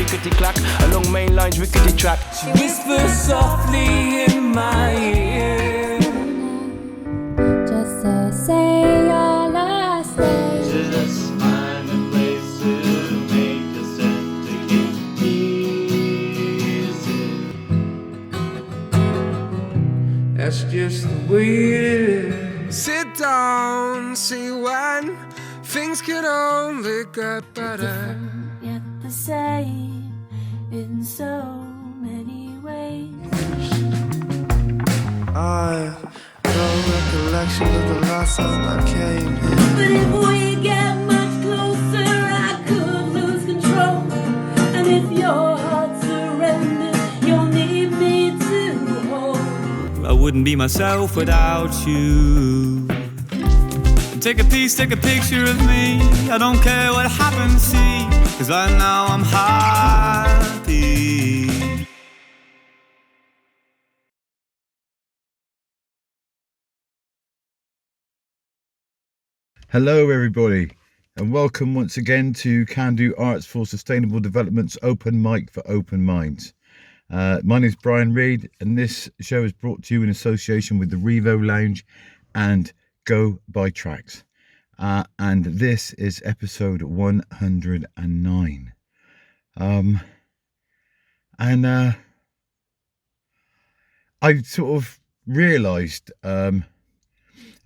clickety clack, along main lines, rickety track. She whispers softly in my ear, just to say your last name. Just find a place to make the syndicate easy. that's just the way it is. Sit down, see when things could only get better. Yet the same in so many ways. I've no recollection of the last time I came here. But if we get much closer, I could lose control. And if your heart surrenders, you'll need me to hold. I wouldn't be myself without you. Take a piece, take a picture of me. I don't care what happens, see, 'cause I know I'm happy. Hello everybody and welcome once again to Kandu Arts for Sustainable Development's Open Mic for Open Minds. My name is Brian Reid and this show is brought to you in association with the Rivo Lounge and Go by Tracks. And this is episode 109. I sort of realised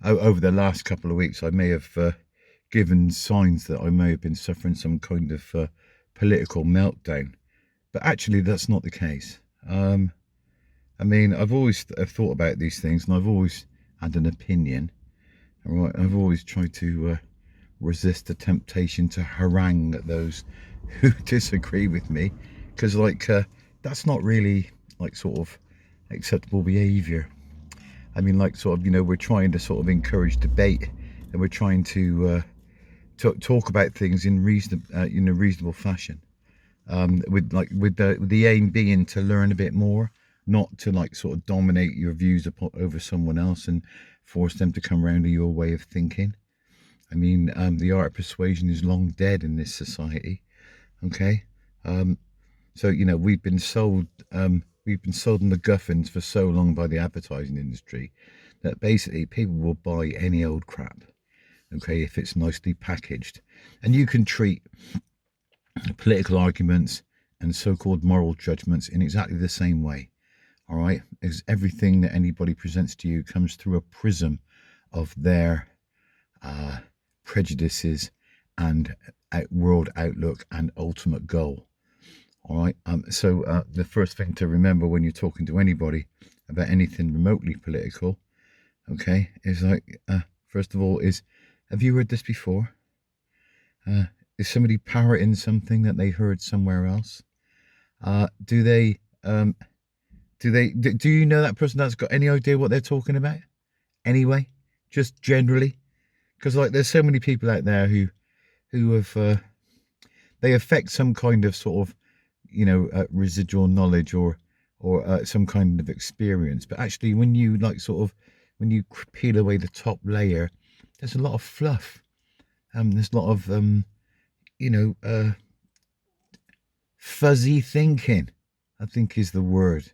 over the last couple of weeks I may have given signs that I may have been suffering some kind of political meltdown, but actually that's not the case. I mean, I've always thought about these things and I've always had an opinion. Right, I've always tried to resist the temptation to harangue those who disagree with me, because that's not really sort of acceptable behaviour. I mean, sort of, we're trying to sort of encourage debate, and we're trying to talk about things in reasonable fashion, with the aim being to learn a bit more, not to sort of dominate your views over someone else and force them to come around to your way of thinking. I mean, the art of persuasion is long dead in this society. Okay, so we've been sold MacGuffins for so long by the advertising industry that basically people will buy any old crap. Okay, if it's nicely packaged, and you can treat political arguments and so-called moral judgments in exactly the same way. All right, because everything that anybody presents to you comes through a prism of their prejudices and world outlook and ultimate goal. All right, so the first thing to remember when you're talking to anybody about anything remotely political, okay, is first of all, have you heard this before? Is somebody parroting something that they heard somewhere else? Do you know that person that's got any idea what they're talking about? Anyway, just generally, because there's so many people out there who have they affect some kind of sort of residual knowledge or some kind of experience, but actually when you when you peel away the top layer, there's a lot of fluff. There's a lot of fuzzy thinking, I think is the word.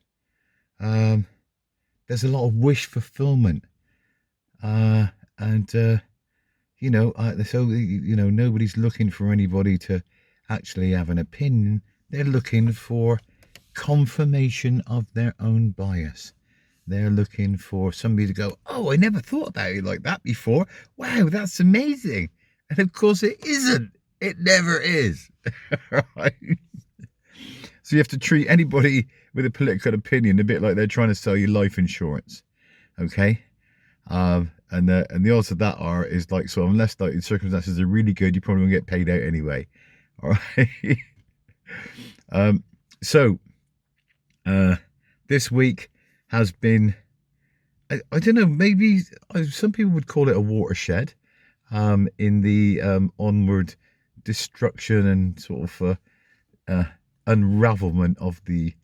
There's a lot of wish fulfillment, so nobody's looking for anybody to actually have an opinion. They're looking for confirmation of their own bias. They're looking for somebody to go, oh, I never thought about it like that before. Wow, that's amazing. And of course it isn't. It never is. Right? So you have to treat anybody with a political opinion a bit like they're trying to sell you life insurance. Okay? And the odds of that is so unless the circumstances are really good, you probably won't get paid out anyway. All right? This week has been, I don't know, maybe some people would call it a watershed in the onward destruction and sort of unravelment of the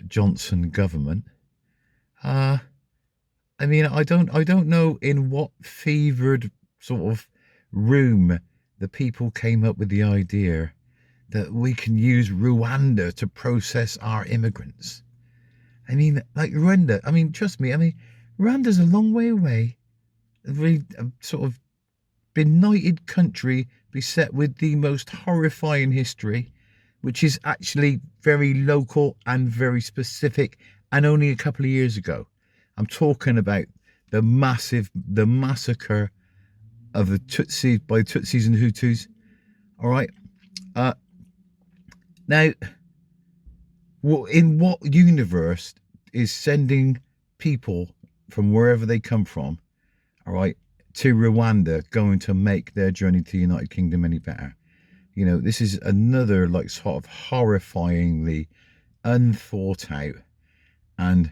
Johnson government. I mean, I don't know in what fevered sort of room the people came up with the idea that we can use Rwanda to process our immigrants. I mean, like Rwanda, I mean, trust me, I mean, Rwanda's a long way away. A very sort of benighted country beset with the most horrifying history, which is actually very local and very specific, and only a couple of years ago. I'm talking about the massacre of the Tutsis by Tutsis and Hutus. All right. Now, in what universe is sending people from wherever they come from, all right, to Rwanda going to make their journey to the United Kingdom any better? You know, this is another like sort of horrifyingly unthought out and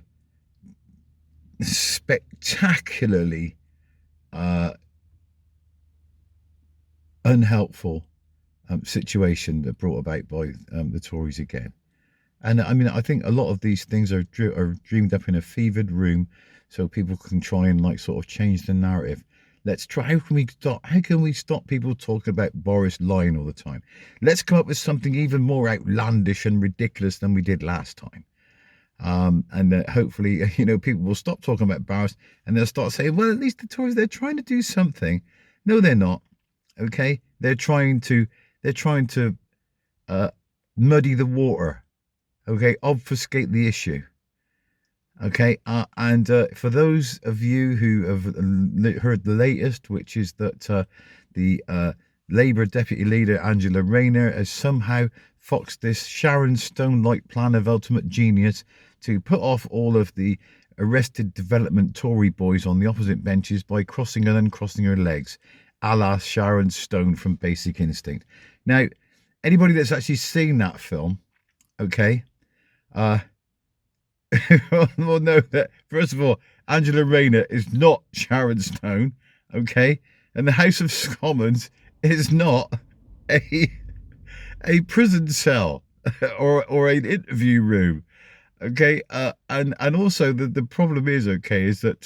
spectacularly unhelpful situation that brought about by the Tories again. And I mean, I think a lot of these things are dreamed up in a fevered room so people can try and like sort of change the narrative. Let's try. How can we stop people talking about Boris lying all the time? Let's come up with something even more outlandish and ridiculous than we did last time. And hopefully, you know, people will stop talking about Boris and they'll start saying, well, at least the Tories, they're trying to do something. No, they're not. Okay. They're trying to muddy the water. Okay. Obfuscate the issue. Okay. And for those of you who have heard the latest, which is that the Labour Deputy Leader Angela Rayner has somehow foxed this Sharon Stone-like plan of ultimate genius to put off all of the Arrested Development Tory boys on the opposite benches by crossing and uncrossing her legs, a la Sharon Stone from Basic Instinct. Now, anybody that's actually seen that film, okay, will know that, first of all, Angela Rayner is not Sharon Stone, okay, and the House of Commons is not a prison cell or an interview room, okay, and also the problem is, okay, is that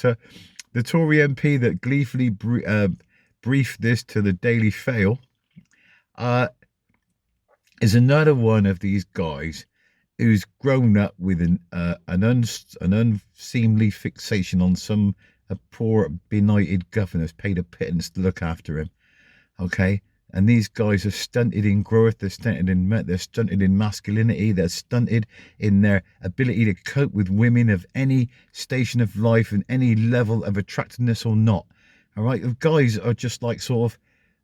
the Tory MP that gleefully briefed this to the Daily Fail is another one of these guys who's grown up with an unseemly fixation on some poor benighted governor who's paid a pittance to look after him, okay. And these guys are stunted in growth, they're stunted in masculinity, they're stunted in their ability to cope with women of any station of life and any level of attractiveness or not. All right, the guys are just like sort of,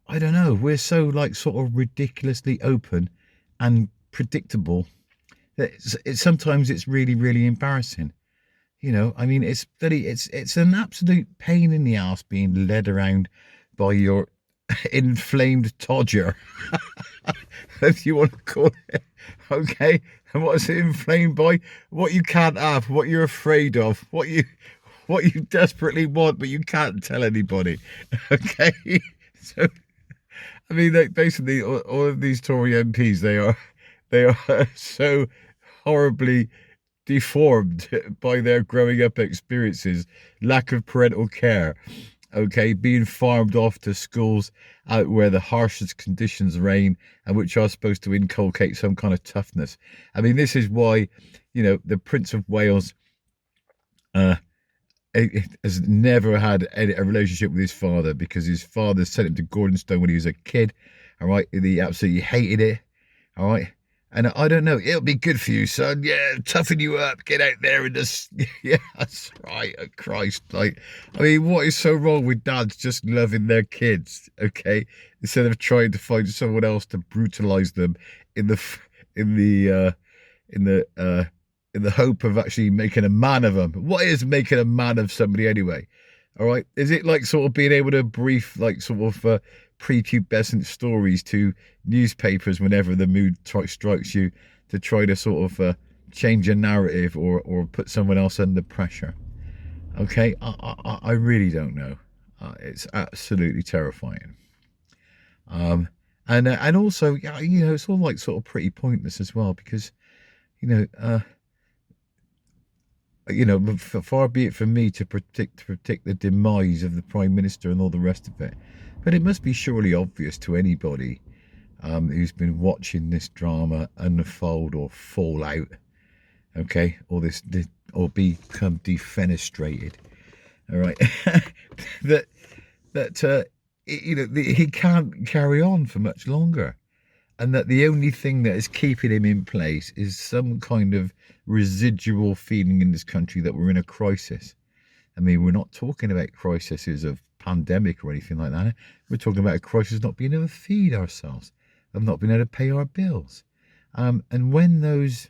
I don't know, we're so like sort of ridiculously open and predictable that sometimes it's really, really embarrassing. You know, I mean, it's an absolute pain in the ass being led around by your inflamed todger, if you want to call it, okay. And what is it inflamed by? What you can't have, what you're afraid of, what you desperately want but you can't tell anybody, okay. So I mean, like, basically all of these Tory MPs, they are so horribly deformed by their growing up experiences, lack of parental care, okay, being farmed off to schools out where the harshest conditions reign and which are supposed to inculcate some kind of toughness. I mean, this is why, you know, the Prince of Wales has never had a relationship with his father, because his father sent him to Gordonstone when he was a kid, all right, he absolutely hated it, all right. And I don't know, it'll be good for you, son. Yeah, toughen you up, get out there and just, yeah, that's right, oh Christ. Like, I mean, what is so wrong with dads just loving their kids, okay? Instead of trying to find someone else to brutalise them in the hope of actually making a man of them. What is making a man of somebody anyway? All right, is it like sort of being able to brief like sort of prepubescent stories to newspapers whenever the mood strikes you, to try to sort of change a narrative or put someone else under pressure? Okay, I really don't know. It's absolutely terrifying. And also, you know, it's all like sort of pretty pointless as well, because, you know, far be it from me to predict the demise of the Prime Minister and all the rest of it, but it must be surely obvious to anybody, who's been watching this drama unfold or fall out, okay, or become defenestrated, all right, he can't carry on for much longer, and that the only thing that is keeping him in place is some kind of residual feeling in this country that we're in a crisis. I mean, we're not talking about crises of pandemic or anything like that. We're talking about a crisis of not being able to feed ourselves, of not being able to pay our bills. And when those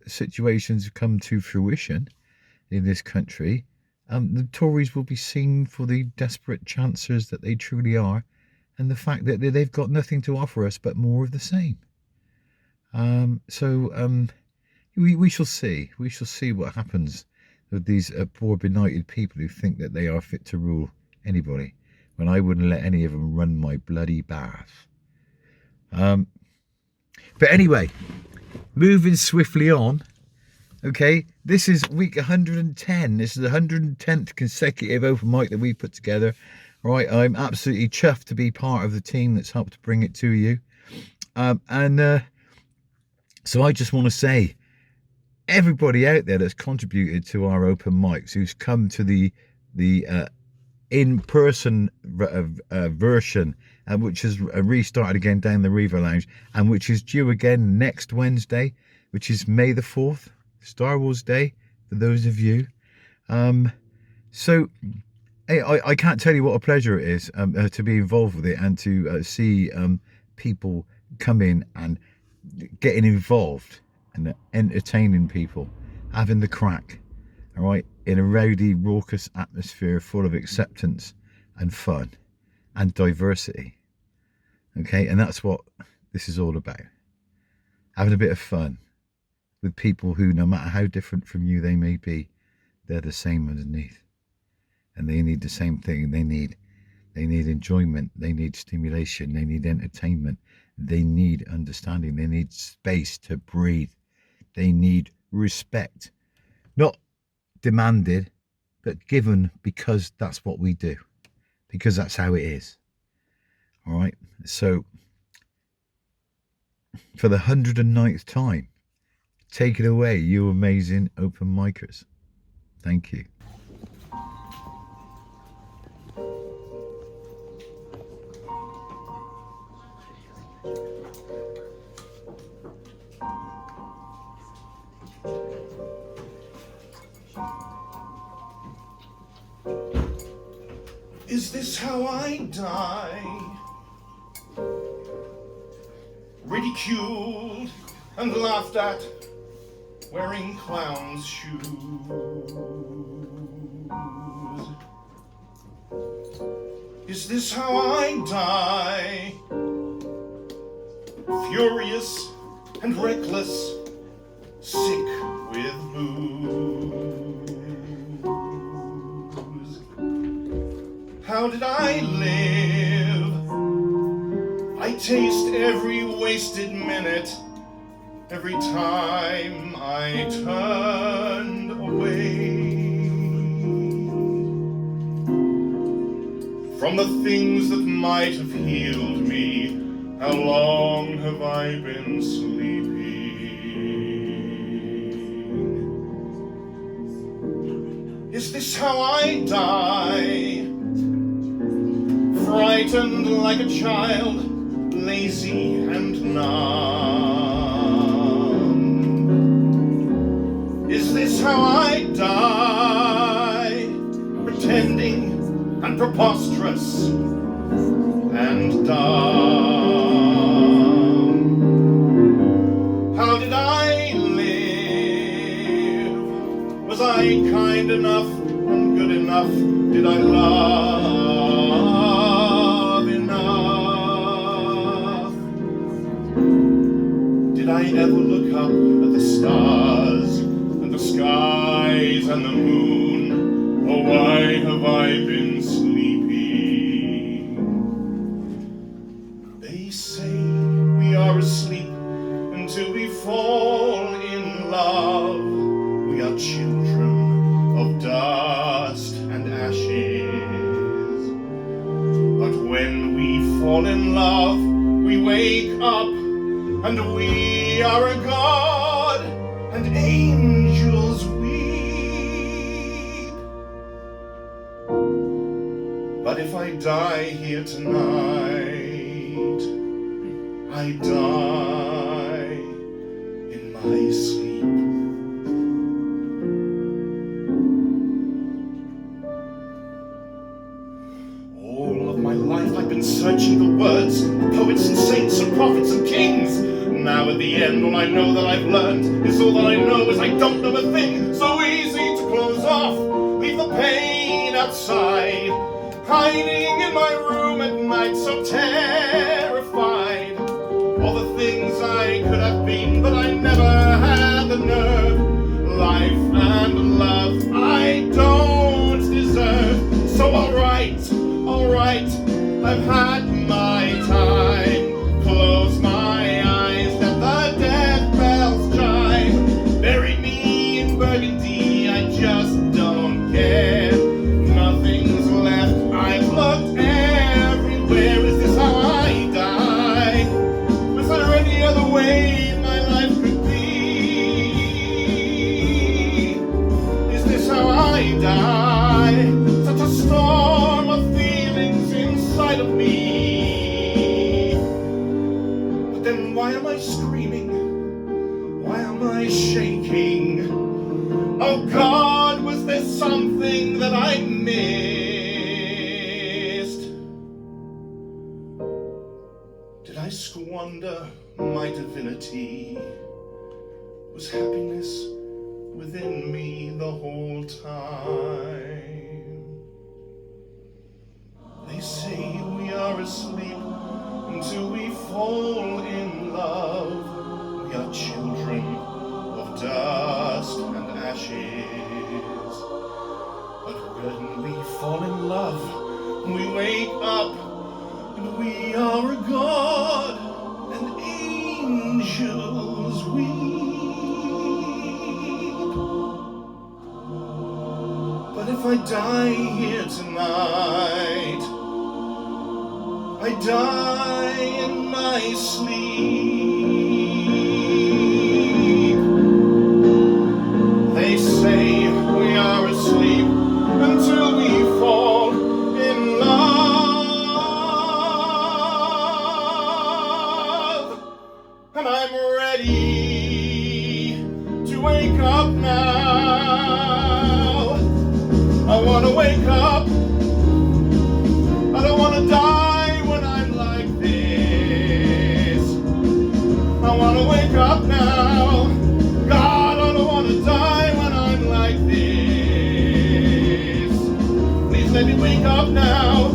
situations come to fruition in this country, the Tories will be seen for the desperate chancers that they truly are, and the fact that they've got nothing to offer us but more of the same. We shall see. We shall see what happens with these poor benighted people who think that they are fit to rule anybody, when I wouldn't let any of them run my bloody bath. But anyway, moving swiftly on. Okay, this is week 110. This is the 110th consecutive open mic that we put together. All right, I'm absolutely chuffed to be part of the team that's helped bring it to you. So I just want to say, everybody out there that's contributed to our open mics, who's come to the in-person version, which has restarted again down the Rivo Lounge, and which is due again next Wednesday, which is May the 4th, Star Wars Day, for those of you. So I can't tell you what a pleasure it is to be involved with it, and to see people come in and getting involved and entertaining people, having the crack, all right, in a rowdy, raucous atmosphere full of acceptance and fun and diversity. Okay, and that's what this is all about. Having a bit of fun with people who, no matter how different from you they may be, they're the same underneath. And they need the same thing. They need enjoyment, they need stimulation, they need entertainment, they need understanding, they need space to breathe, they need respect. Not demanded, but given, because that's what we do, because that's how it is. All right, so for the 109th time, take it away, you amazing open micers. Thank you. Is this how I die? Ridiculed and laughed at, wearing clown's shoes. Is this how I die? Furious and reckless, sick with booze. How did I live? I taste every wasted minute, every time I turned away from the things that might have healed me. How long have I been sleeping? Is this how I die? Frightened like a child, lazy and numb. Is this how I die? Pretending and preposterous and dumb. How did I live? Was I kind enough and good enough? Did I love enough? Did I ever look up at the stars and the skies and the moon? Oh, why have I been sleeping? They say we are asleep until we fall in love. We are children of dust and ashes. But when we fall in love, we wake up and we are a god, and angels weep. But if I die here tonight, I die in my sleep. My life I've been searching the words of poets and saints and prophets and kings. Now at the end all I know that I've learned is all that I know is I don't know a thing. So easy to close off, leave the pain outside, hiding in my room at night so terrified. All the things I could have been but I never had the nerve. Life and love I don't deserve. So alright, I've had my time. Close my eyes, let the death bells chime. Bury me in Burgundy, I just don't care. Nothing's left, I've looked everywhere. Is this how I die? Was there any other way my life could be? Is this how I die? Such a storm of feelings inside of me. But then why am I screaming? Why am I shaking? Oh God, was there something that I missed? Did I squander my divinity? Was happiness within me the whole time? They say we are asleep until we fall in love. We are children of dust and ashes. But when we fall in love, we wake up and we are a god, and angels weep. But if I die here tonight, I die in my sleep. They say we are asleep until we fall in love. And I'm ready to wake up now. I want to wake up. I don't want to die when I'm like this. I want to wake up now. God, I don't want to die when I'm like this. Please let me wake up now.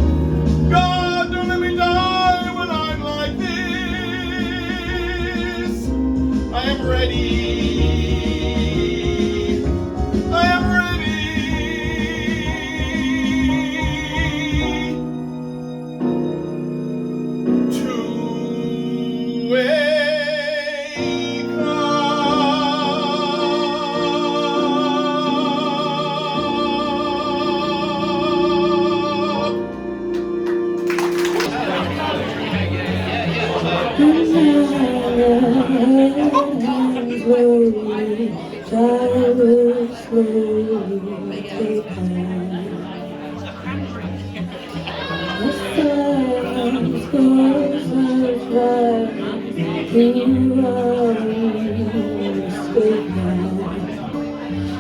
God, don't let me die when I'm like this. I am ready. I am ready.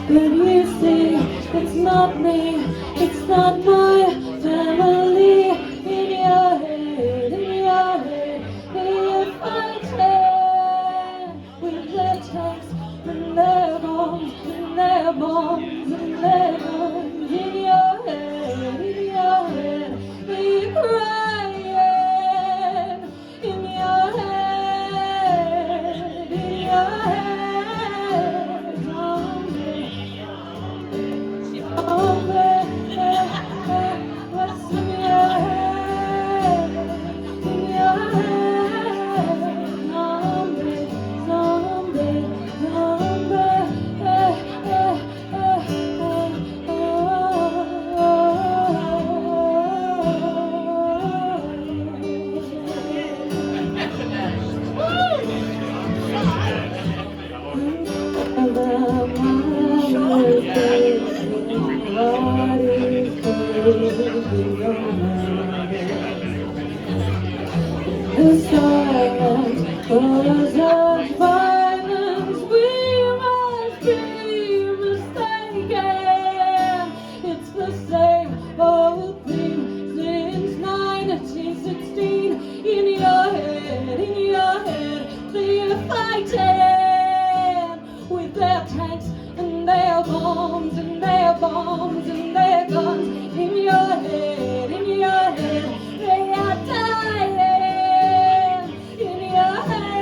When you say it's not me, it's not my family. In your head, if I can, with their tanks and their bombs and their bombs and their guns. In your head, we're crying. In your head, what's in your head? In your head, zombie, zombie, zombie. body could be your mind. The silent cause of violence, we must be mistaken. It's the same old thing since 1916. In your head, they're fighting with their tanks and their bombs and their bombs and their guns. In your head, they are dying. In your head,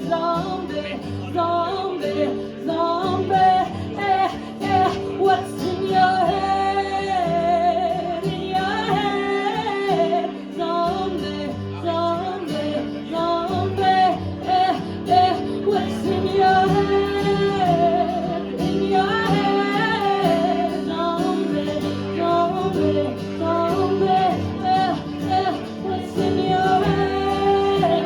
zombie, zombie, zombie. What's in your head? In your head, zombie, zombie, zombie. What's in your head? In your head, zombie, zombie, zombie. What's in your head?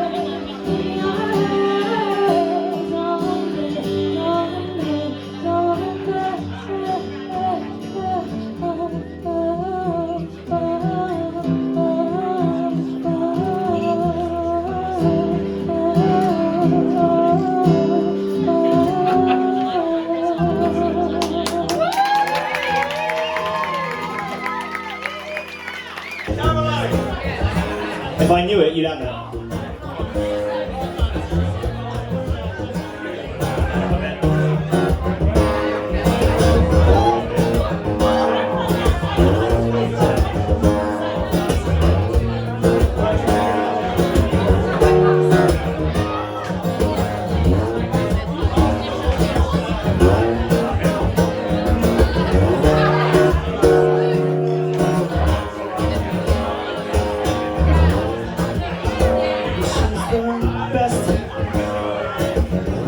In your head, zombie, zombie, If I knew it, you'd have it.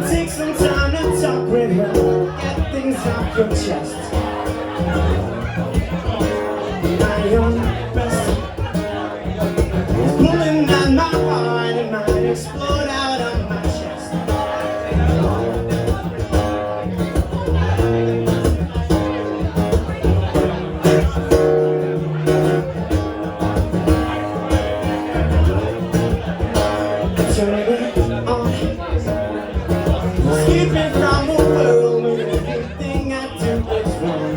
Take some time to talk with her, get things off your chest. My young best is pulling at my heart and might explode out of my chest. Turn it on. Keep me from a world where everything I do is wrong.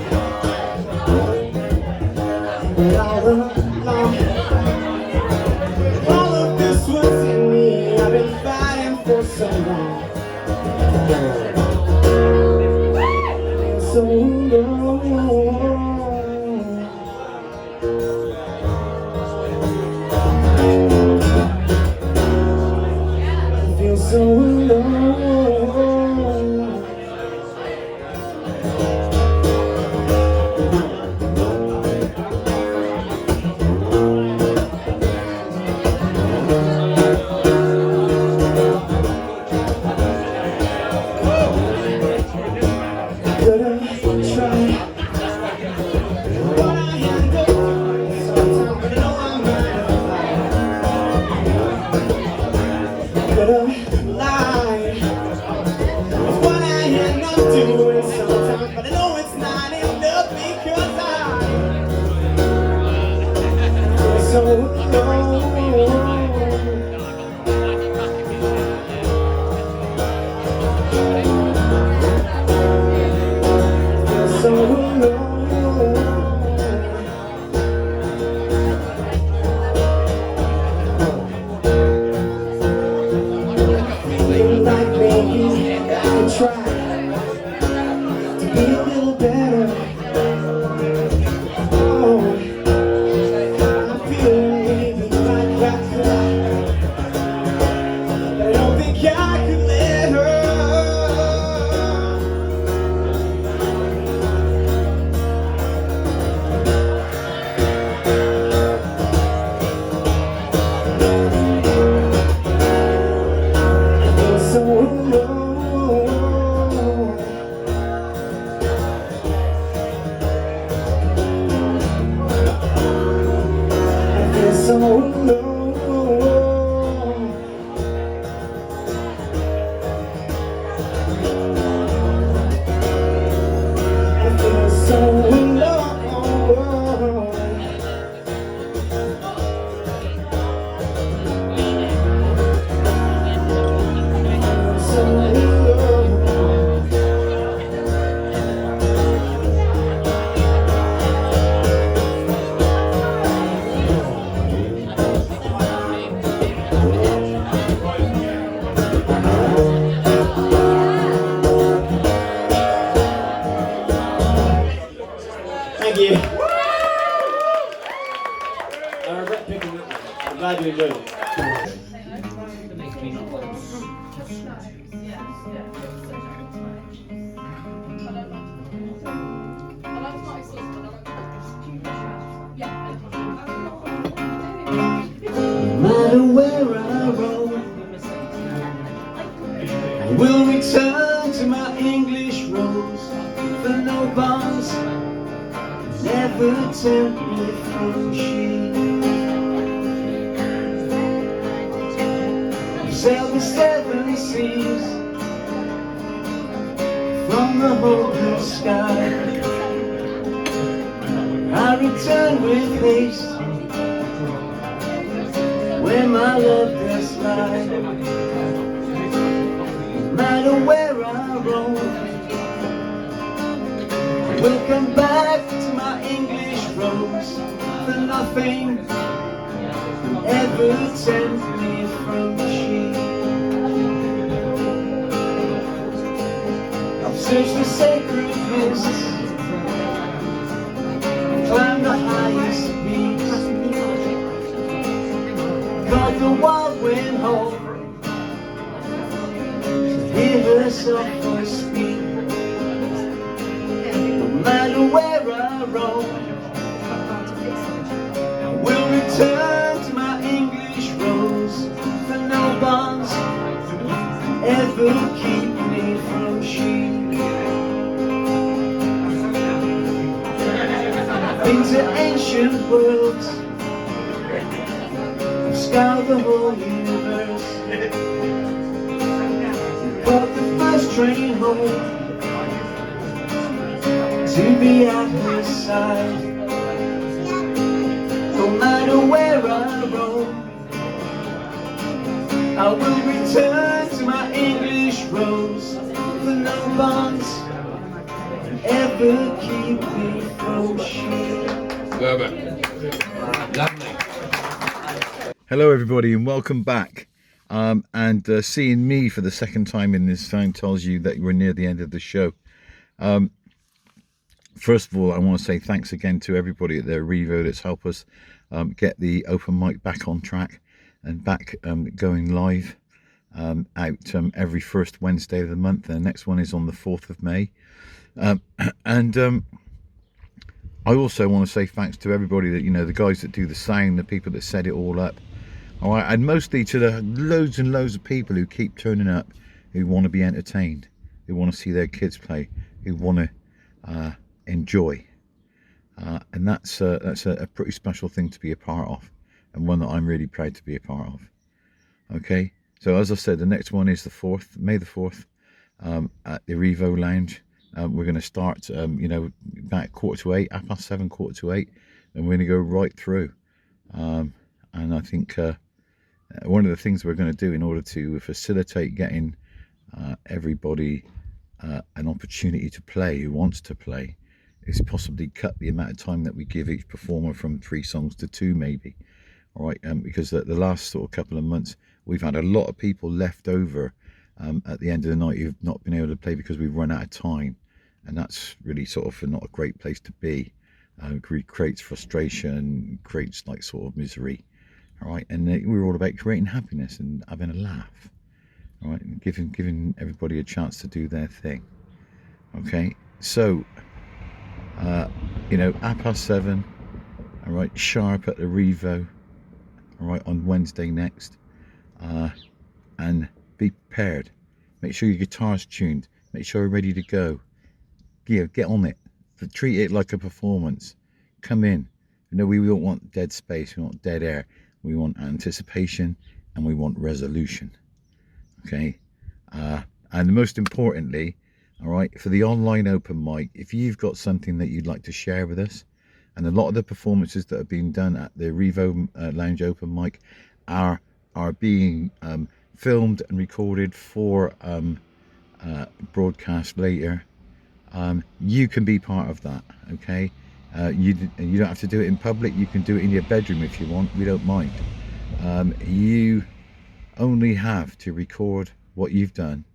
And all along, all of this was in me. I've been fighting for so long. So long. I feel so alone. matter where I roam, I will return to my English rose. For no bonds never tempt me from she. Sail the 7 seas from the hopeless sky. I return with haste where my love does lie. No matter where I roam, I will come back to my English rose. For nothing will ever tempt me from she. I've searched the sacred mists, climbed the highest peaks, caught the wild wind home to hear her soft voice speak. No matter where I roam, I will return to my English rose. For no bonds ever keep me from she. Into ancient worlds, scoured the whole universe, caught the first train home to be at her side. No matter where I roam, I will return to my English rose. For no bonds ever keep me from she. Hello everybody and welcome back. Seeing me for the second time in this phone tells you that we're near the end of the show. First of all, I want to say thanks again to everybody at the Rivo that's helped us get the open mic back on track and back going live out every first Wednesday of the month. The next one is on the 4th of May. I also want to say thanks to everybody that, you know, the guys that do the sound, the people that set it all up. All right, and mostly to the loads and loads of people who keep turning up, who want to be entertained, who want to see their kids play, who want to enjoy. And that's a pretty special thing to be a part of, and one that I'm really proud to be a part of. Okay, so as I said, the next one is the 4th, May the 4th, at the Rivo Lounge. We're going to start, you know, about 7:15, 7:15, 7:45, and we're going to go right through. And I think one of the things we're going to do in order to facilitate getting everybody an opportunity to play who wants to play is possibly cut the amount of time that we give each performer from 3 songs to 2 maybe. All right, because the last sort of couple of months we've had a lot of people left over at the end of the night who've not been able to play because we've run out of time, and that's really sort of not a great place to be. It creates frustration, creates like sort of misery. All right, and we're all about creating happiness and having a laugh. All right, and giving everybody a chance to do their thing. Okay, so you know, 7:30, all right, sharp at the Rivo, all right, on Wednesday next, and be prepared. Make sure your guitar's tuned. Make sure you're ready to go. Yeah, get on it. Treat it like a performance. Come in. You know, we don't want dead space. We want dead air. We want anticipation, and we want resolution. Okay, and most importantly, all right, for the online open mic, if you've got something that you'd like to share with us, and a lot of the performances that have been done at the Rivo Lounge open mic are being filmed and recorded for broadcast later. You can be part of that. Okay, you don't have to do it in public. You can do it in your bedroom if you want. We don't mind. You only have to record what you've done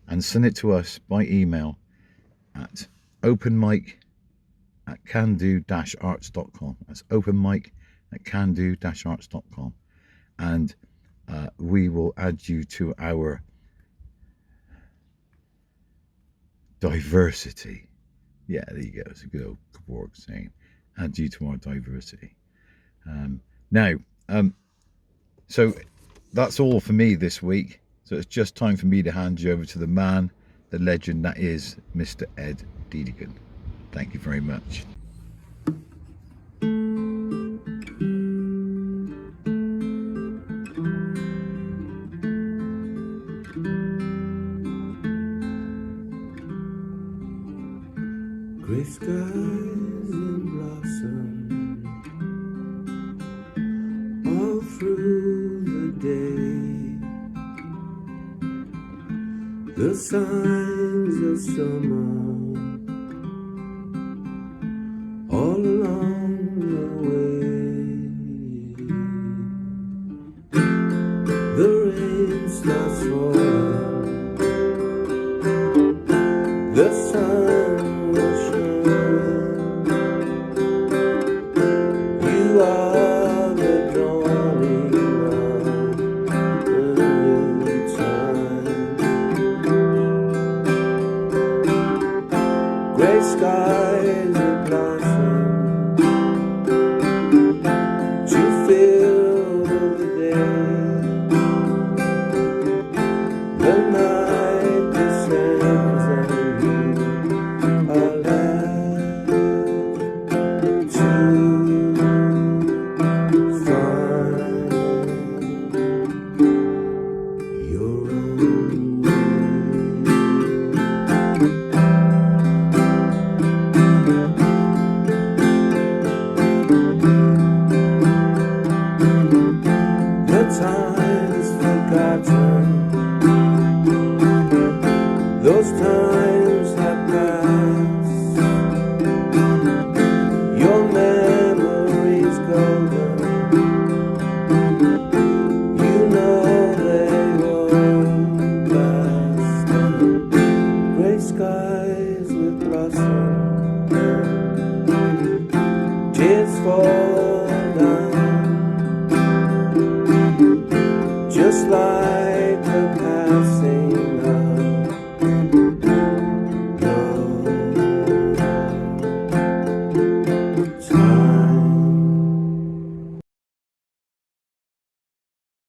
and send it to us by email at openmic@kandu-arts.com. That's openmic@kandu-arts.com. And we will add you to our diversity. Yeah, there you go. It's a good old Kaborg saying. Add you to our diversity. So that's all for me this week. So it's just time for me to hand you over to the man, the legend that is Mr. Ed Deedigan. Thank you very much. Gray skies in blossom all through the day, the signs of summer all along the way. The rain starts falling, the sun will shine. You are the dawning of a new time. Gray skies that blossom to fill the day. The night descends and you are left to find your own way. The time's forgotten, those times have passed. Your memory's golden, you know they won't last. Gray skies with blossom, tears fall